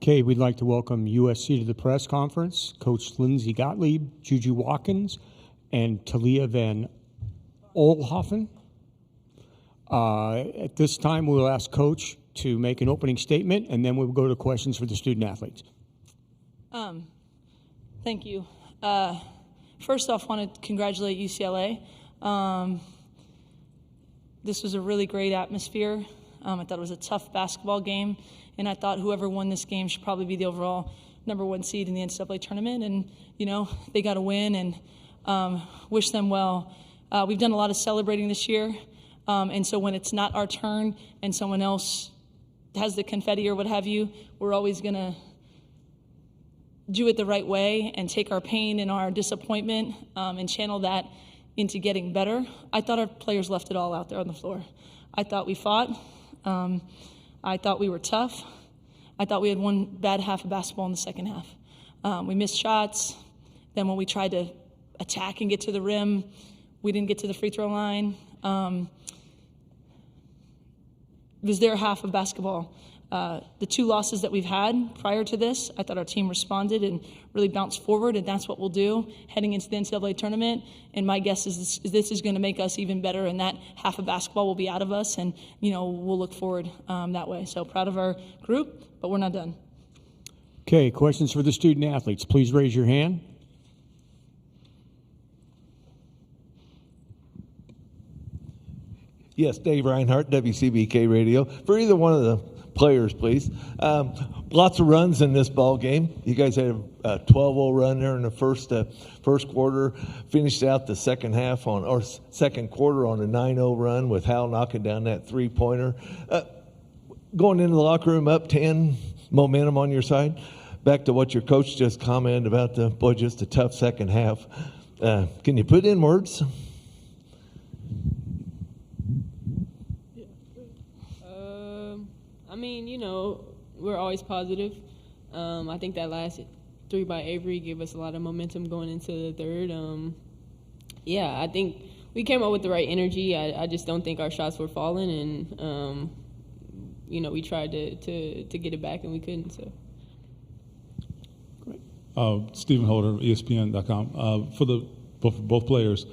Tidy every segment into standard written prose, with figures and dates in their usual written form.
Okay, we'd like to welcome USC to the press conference. Coach Lindsey Gottlieb, Juju Watkins, and Talia Van Olhoffen. At this time, we'll ask Coach to make an opening statement, and then we'll go to questions for the student athletes. Thank you. First off, I want to congratulate UCLA. This was a really great atmosphere. I thought it was a tough basketball game, and I thought whoever won this game should probably be the overall #1 seed in the NCAA tournament. And, you know, they got a win, and wish them well. We've done a lot of celebrating this year, and so when it's not our turn and someone else has the confetti or what have you, we're always going to do it the right way and take our pain and our disappointment and channel that into getting better. I thought our players left it all out there on the floor. I thought we fought. I thought we were tough. I thought we had one bad half of basketball in the second half. We missed shots. Then when we tried to attack and get to the rim, we didn't get to the free throw line. It was their half of basketball. The two losses that we've had prior to this, I thought our team responded and really bounced forward, and that's what we'll do heading into the NCAA tournament. And my guess is this is going to make us even better, and that half of basketball will be out of us, and, you know, we'll look forward that way. So proud of our group, but we're not done. Okay, questions for the student athletes. Please raise your hand. Yes, Dave Reinhardt, WCBK Radio. For either one of the players, please. Lots of runs in this ball game. You guys had a 12-0 run there in the first quarter. Finished out the second quarter on a 9-0 run with Hal knocking down that three-pointer. Going into the locker room up 10, momentum on your side. Back to what your coach just commented about just a tough second half. Can you put in words? I mean, you know, we're always positive. I think that last 3 by Avery gave us a lot of momentum going into the third. Yeah, I think we came up with the right energy. I just don't think our shots were falling, and you know, we tried to get it back and we couldn't. So. Great. Stephen Holder, ESPN.com. For both players,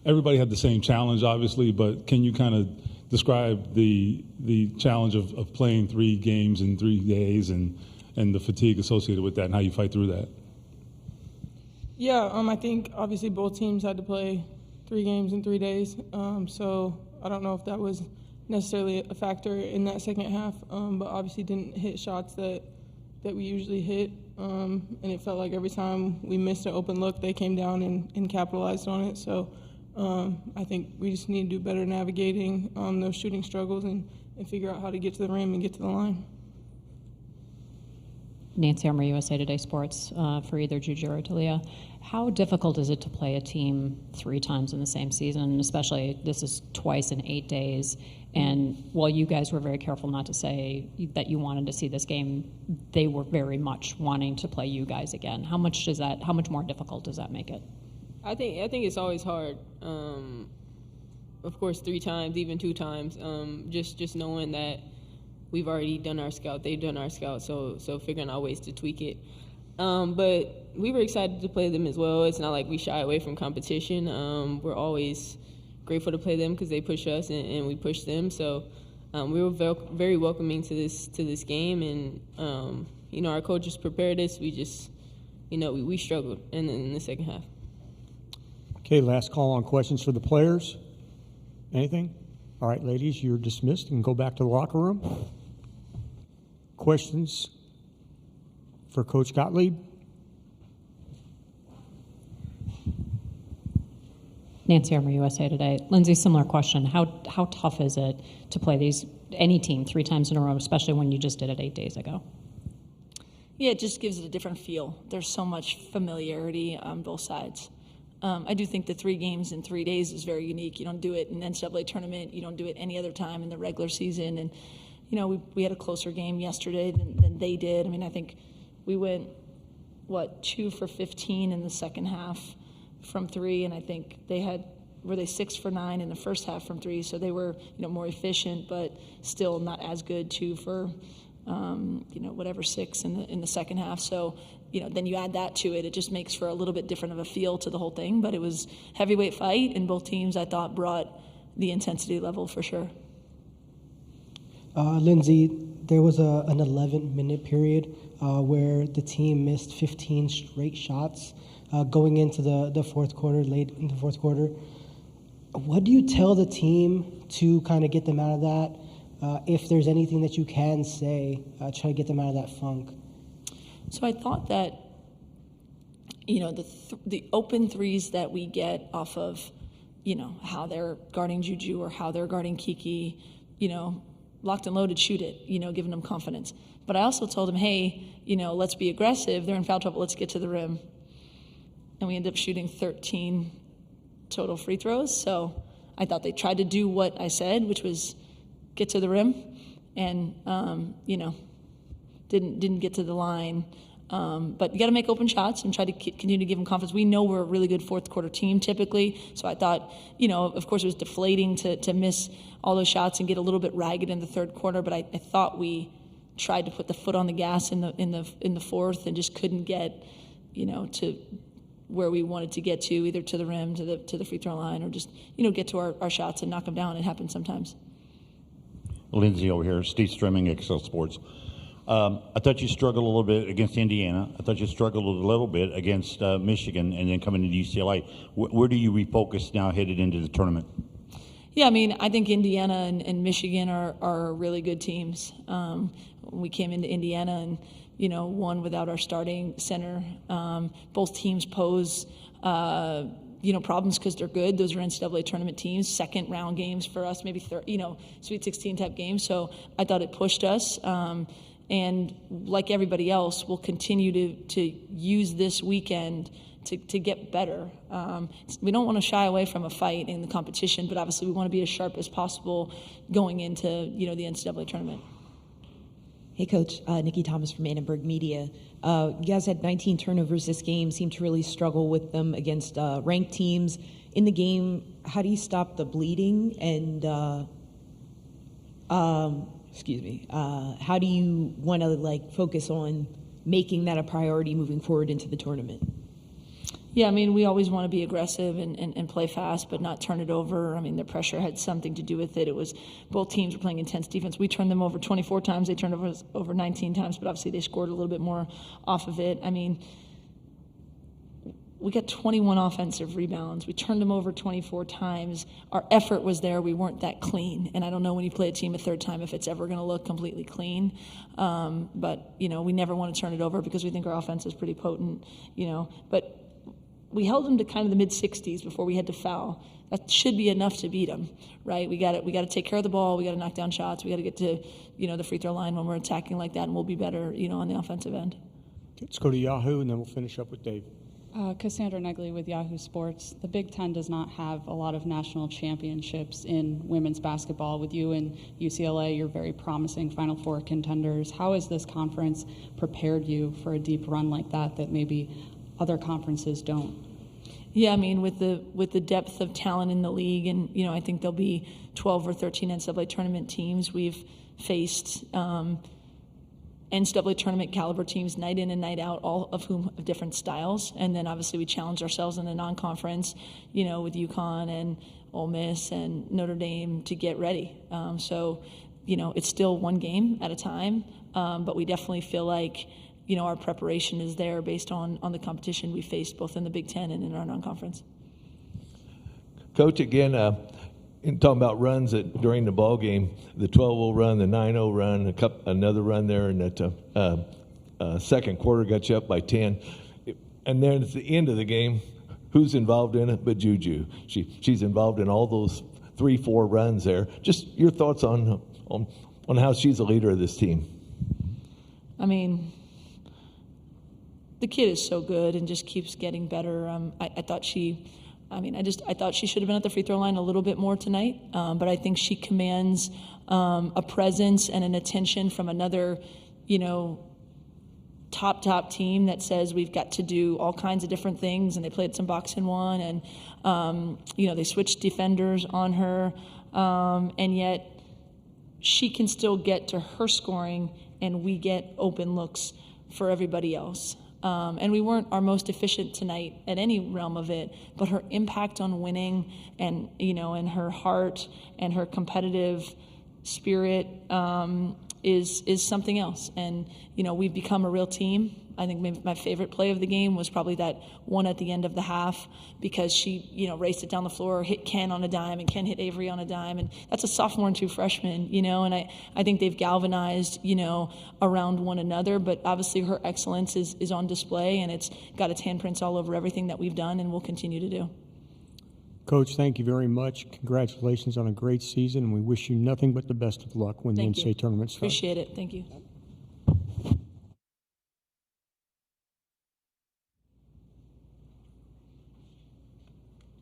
everybody had the same challenge, obviously, but can you kind of describe the challenge of playing 3 games in 3 days and the fatigue associated with that and how you fight through that? Yeah, I think obviously both teams had to play 3 games in 3 days. So I don't know if that was necessarily a factor in that second half, but obviously didn't hit shots that we usually hit. And it felt like every time we missed an open look, they came down and capitalized on it. So I think we just need to do better navigating those shooting struggles and figure out how to get to the rim and get to the line. Nancy Armour, USA Today Sports, for either Juju or Talia. How difficult is it to play a team 3 times in the same season, especially this is twice in 8 days? And while you guys were very careful not to say that you wanted to see this game, they were very much wanting to play you guys again. How much more difficult does that make it? I think it's always hard. Of course, 3 times, even 2 times. Just knowing that we've already done our scout, they've done our scout, so figuring out ways to tweak it. But we were excited to play them as well. It's not like we shy away from competition. We're always grateful to play them because they push us and we push them. So we were very welcoming to this game, and you know, our coaches prepared us. We just, you know, we struggled in the second half. Okay, last call on questions for the players. Anything? All right, ladies, you're dismissed and go back to the locker room. Questions for Coach Gottlieb? Nancy Armour, USA Today. Lindsay, similar question. How tough is it to play any team 3 times in a row, especially when you just did it 8 days ago? Yeah, it just gives it a different feel. There's so much familiarity on both sides. I do think the 3 games in 3 days is very unique. You don't do it in the NCAA tournament. You don't do it any other time in the regular season. And, you know, we had a closer game yesterday than they did. I mean, I think we went, 2 for 15 in the second half from 3, and I think were they 6 for 9 in the first half from 3, so they were, you know, more efficient, but still not as good. 2 for whatever 6 in the second half. So, then you add that to it. It just makes for a little bit different of a feel to the whole thing. But it was heavyweight fight, and both teams I thought brought the intensity level for sure. Lindsay, there was an 11-minute period where the team missed 15 straight shots going into the fourth quarter, late in the fourth quarter. What do you tell the team to kind of get them out of that? If there's anything that you can say, try to get them out of that funk. So I thought that, the open threes that we get off of, how they're guarding Juju or how they're guarding Kiki, locked and loaded, shoot it, giving them confidence. But I also told them, hey, let's be aggressive. They're in foul trouble. Let's get to the rim. And we ended up shooting 13 total free throws. So I thought they tried to do what I said, which was get to the rim, and didn't get to the line. But you got to make open shots and try to continue to give them confidence. We know we're a really good fourth quarter team typically, so I thought, of course it was deflating to miss all those shots and get a little bit ragged in the third quarter. But I thought we tried to put the foot on the gas in the fourth and just couldn't get, to where we wanted to get to, either to the rim, to the free throw line, or just get to our shots and knock them down. It happens sometimes. Lindsay over here, Steve Strimming, Excel Sports. I thought you struggled a little bit against Indiana. I thought you struggled a little bit against Michigan, and then coming into UCLA. Where do you refocus now headed into the tournament? Yeah, I think Indiana and Michigan are really good teams. We came into Indiana and, won without our starting center. Both teams pose problems because they're good. Those are NCAA tournament teams, second round games for us, maybe Sweet 16 type games. So I thought it pushed us. And like everybody else, we'll continue to use this weekend to get better. We don't want to shy away from a fight in the competition, but obviously we want to be as sharp as possible going into the NCAA tournament. Hey, Coach. Nikki Thomas from Annenberg Media. You guys had 19 turnovers this game, seemed to really struggle with them against ranked teams. In the game, how do you stop the bleeding? And, how do you want to, focus on making that a priority moving forward into the tournament? Yeah, we always want to be aggressive and play fast, but not turn it over. The pressure had something to do with it. It was both teams were playing intense defense. We turned them over 24 times. They turned over 19 times, but obviously they scored a little bit more off of it. We got 21 offensive rebounds. We turned them over 24 times. Our effort was there. We weren't that clean. And I don't know when you play a team a third time if it's ever going to look completely clean. But we never want to turn it over because we think our offense is pretty potent, But we held them to kind of the mid-60s before we had to foul. That should be enough to beat them, right? We got to take care of the ball. We got to knock down shots. We got to get to, the free throw line when we're attacking like that, and we'll be better, on the offensive end. Let's go to Yahoo, and then we'll finish up with Dave. Cassandra Negley with Yahoo Sports. The Big Ten does not have a lot of national championships in women's basketball. With you and UCLA, you're very promising Final Four contenders. How has this conference prepared you for a deep run like that maybe other conferences don't? Yeah, with the depth of talent in the league, and I think there'll be 12 or 13 NCAA tournament teams. We've faced NCAA tournament caliber teams night in and night out, all of whom have different styles. And then obviously we challenge ourselves in the non-conference, with UConn and Ole Miss and Notre Dame to get ready. So it's still one game at a time, but we definitely feel like our preparation is there based on the competition we faced both in the Big Ten and in our non-conference. Coach, again, in talking about runs during the ball game, the 12-0 run, the 9-0 run, another run there in that second quarter got you up by 10. And then at the end of the game, who's involved in it but Juju? She's involved in all those 3-4 runs there. Just your thoughts on how she's a leader of this team. The kid is so good and just keeps getting better. I thought she should have been at the free throw line a little bit more tonight, but I think she commands a presence and an attention from another, top team that says we've got to do all kinds of different things, and they played some box and one, and they switched defenders on her, and yet she can still get to her scoring, and we get open looks for everybody else. And we weren't our most efficient tonight at any realm of it, but her impact on winning, and and her heart and her competitive spirit is something else. And we've become a real team. I think maybe my favorite play of the game was probably that one at the end of the half, because she raced it down the floor, hit Ken on a dime, and Ken hit Avery on a dime, and that's a sophomore and 2 freshmen, and I think they've galvanized around one another. But obviously her excellence is on display, and it's got its handprints all over everything that we've done and will continue to do. Coach, thank you very much. Congratulations on a great season, and we wish you nothing but the best of luck when the Thank you. NCAA tournament starts. Appreciate it. Thank you.